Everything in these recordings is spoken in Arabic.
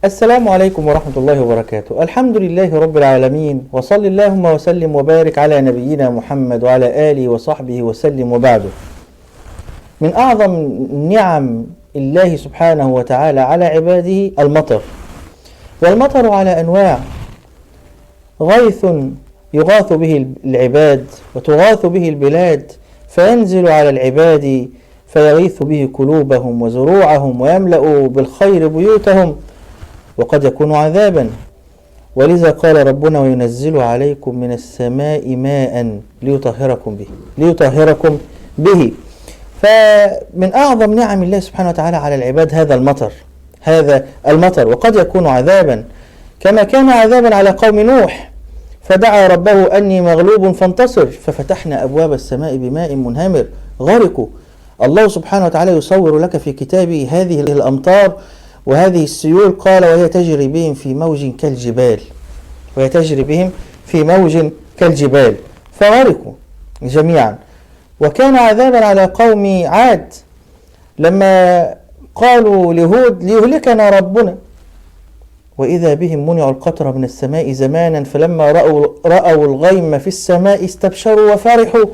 السلام عليكم ورحمة الله وبركاته. الحمد لله رب العالمين، وصل اللهم وسلم وبارك على نبينا محمد وعلى آله وصحبه وسلم. وبعده، من أعظم نعم الله سبحانه وتعالى على عباده المطر. والمطر على أنواع: غيث يغاث به العباد وتغاث به البلاد، فينزل على العباد فيغيث به قلوبهم وزروعهم ويملأ بالخير بيوتهم، وقد يكون عذابا. ولذا قال ربنا: وينزل عليكم من السماء ماء ليطهركم به. فمن أعظم نعم الله سبحانه وتعالى على العباد هذا المطر، وقد يكون عذابا، كما كان عذابا على قوم نوح، فدعا ربه أني مغلوب فانتصر، ففتحنا أبواب السماء بماء منهمر غرقوا. الله سبحانه وتعالى يصور لك في كتابه هذه الأمطار وهذه السيول، قال: وهي تجري بهم في موج كالجبال فغرقوا جميعا. وكان عذابا على قوم عاد لما قالوا لهود: ليهلكنا ربنا، وإذا بهم منعوا القطر من السماء زمانا، فلما رأوا الغيم في السماء استبشروا وفرحوا.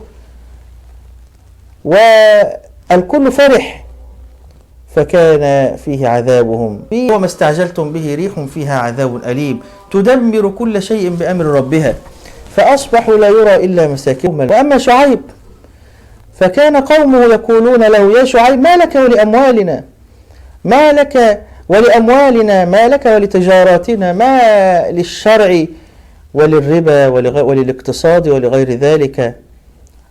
والكل فرح، فكان فيه عذابهم وما استعجلتم به ريح فيها عذاب أليم تدمر كل شيء بأمر ربها فأصبحوا لا يرى إلا مساكنهم. وأما شعيب فكان قومه يقولون له: يا شعيب، ما لك ولأموالنا، ما لك ولتجاراتنا، ما للشرع وللربا وللاقتصاد ولغير ذلك؟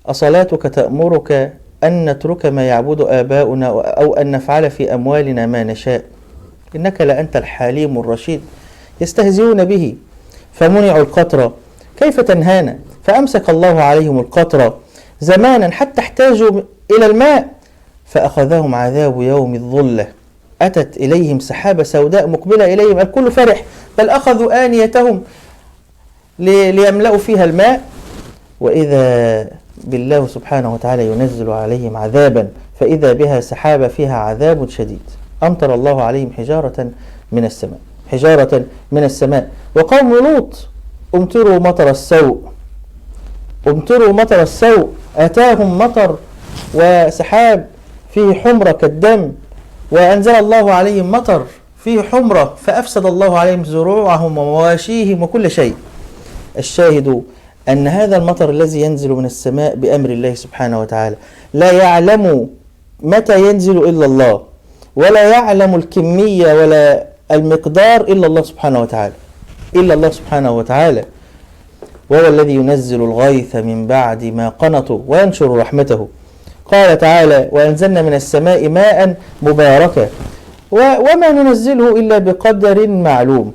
أصلاتك تأمرك أن نترك ما يعبد آباؤنا أو أن نفعل في أموالنا ما نشاء؟ إنك لأنت الحليم الرشيد. يستهزئون به فمنعوا القطر، كيف تنهانا؟ فأمسك الله عليهم القطر زمانا حتى احتاجوا إلى الماء، فأخذهم عذاب يوم الظلة. أتت إليهم سحابة سوداء مقبلة إليهم، الكل فرح، بل أخذوا آنيتهم ليملأوا فيها الماء، وإذا بالله سبحانه وتعالى ينزل عليهم عذابا، فإذا بها سحابة فيها عذاب شديد. أمطر الله عليهم حجارة من السماء. وقوم لوط امطروا مطر السوء، أتاهم مطر وسحاب فيه حمرة كالدم، وأنزل الله عليهم مطر فيه حمرة، فأفسد الله عليهم زروعهم ومواشيهم وكل شيء. الشاهد أن هذا المطر الذي ينزل من السماء بأمر الله سبحانه وتعالى لا يعلم متى ينزل إلا الله، ولا يعلم الكمية ولا المقدار إلا الله سبحانه وتعالى، وهو الذي ينزل الغيث من بعد ما قنطوا وينشر رحمته. قال تعالى: وأنزلنا من السماء ماء مباركا وما ننزله إلا بقدر معلوم.